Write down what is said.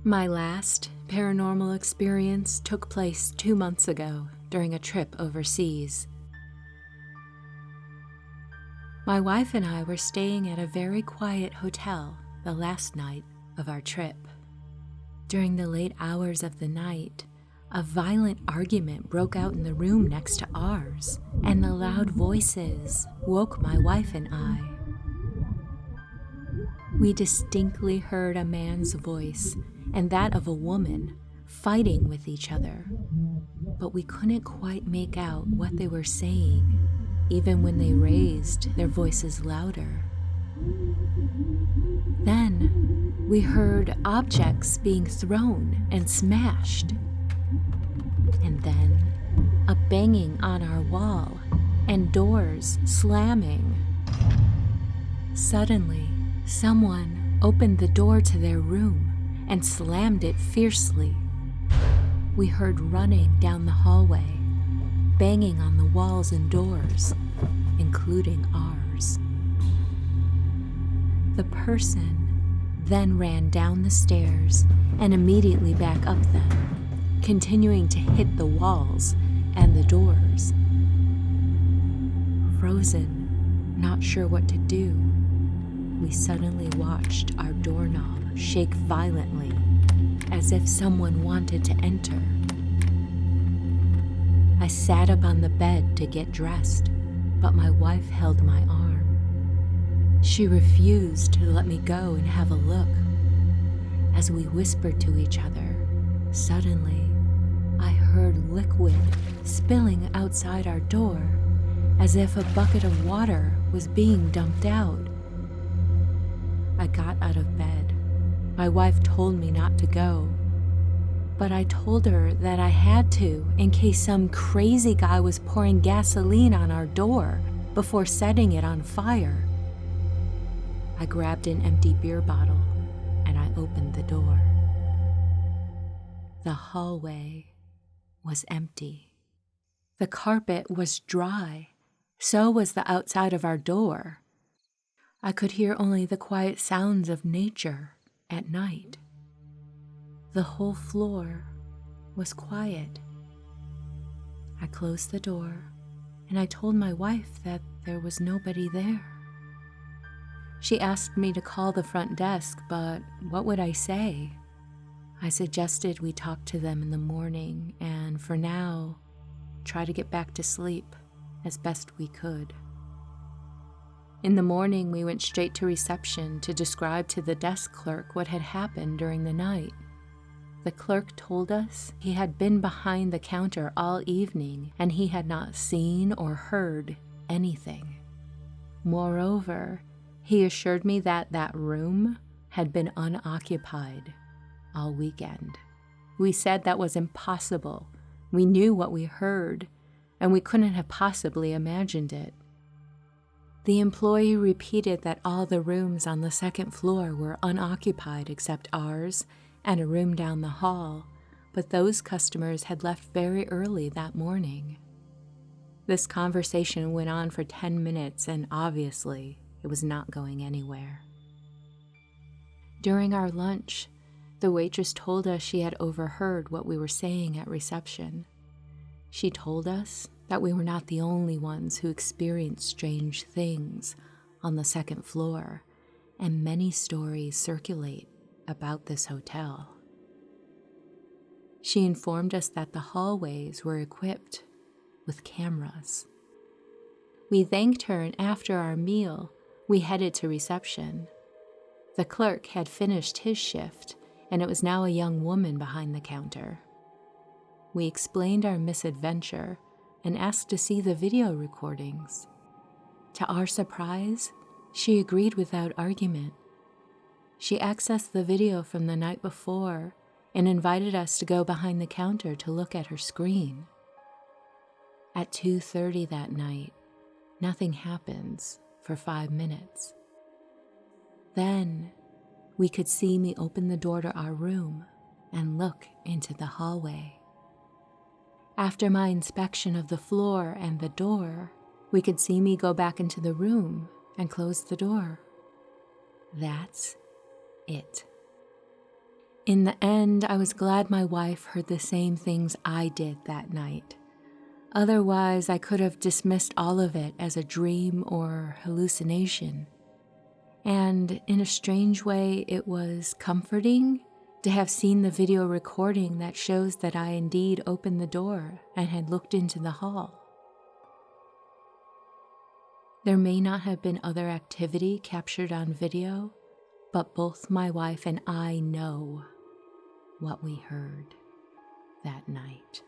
My last paranormal experience took place 2 months ago during a trip overseas. My wife and I were staying at a very quiet hotel the last night of our trip. During the late hours of the night, a violent argument broke out in the room next to ours, and the loud voices woke my wife and I. We distinctly heard a man's voice and that of a woman fighting with each other, but we couldn't quite make out what they were saying, even when they raised their voices louder. Then we heard objects being thrown and smashed, and then a banging on our wall and doors slamming. Suddenly, someone opened the door to their room and slammed it fiercely. We heard running down the hallway, banging on the walls and doors, including ours. The person then ran down the stairs and immediately back up them, continuing to hit the walls and the doors. Frozen, not sure what to do, we suddenly watched our doorknob shake violently, as if someone wanted to enter. I sat up on the bed to get dressed, but my wife held my arm. She refused to let me go and have a look. As we whispered to each other, suddenly I heard liquid spilling outside our door, as if a bucket of water was being dumped out. I got out of bed. My wife told me not to go, but I told her that I had to in case some crazy guy was pouring gasoline on our door before setting it on fire. I grabbed an empty beer bottle and I opened the door. The hallway was empty. The carpet was dry, so was the outside of our door. I could hear only the quiet sounds of nature at night. The whole floor was quiet. I closed the door and I told my wife that there was nobody there. She asked me to call the front desk, but what would I say? I suggested we talk to them in the morning and, for now, try to get back to sleep as best we could. In the morning, we went straight to reception to describe to the desk clerk what had happened during the night. The clerk told us he had been behind the counter all evening and he had not seen or heard anything. Moreover, he assured me that that room had been unoccupied all weekend. We said that was impossible. We knew what we heard, and we couldn't have possibly imagined it. The employee repeated that all the rooms on the second floor were unoccupied except ours and a room down the hall, but those customers had left very early that morning. This conversation went on for 10 minutes, and obviously it was not going anywhere. During our lunch, the waitress told us she had overheard what we were saying at reception. She told us that we were not the only ones who experienced strange things on the second floor, and many stories circulate about this hotel. She informed us that the hallways were equipped with cameras. We thanked her, and after our meal, we headed to reception. The clerk had finished his shift, and it was now a young woman behind the counter. We explained our misadventure and asked to see the video recordings. To our surprise, she agreed without argument. She accessed the video from the night before and invited us to go behind the counter to look at her screen. At 2:30 that night, nothing happens for 5 minutes. Then, we could see me open the door to our room and look into the hallway. After my inspection of the floor and the door, we could see me go back into the room and close the door. That's it. In the end, I was glad my wife heard the same things I did that night. Otherwise, I could have dismissed all of it as a dream or hallucination. And in a strange way, it was comforting to have seen the video recording that shows that I indeed opened the door and had looked into the hall. There may not have been other activity captured on video, but both my wife and I know what we heard that night.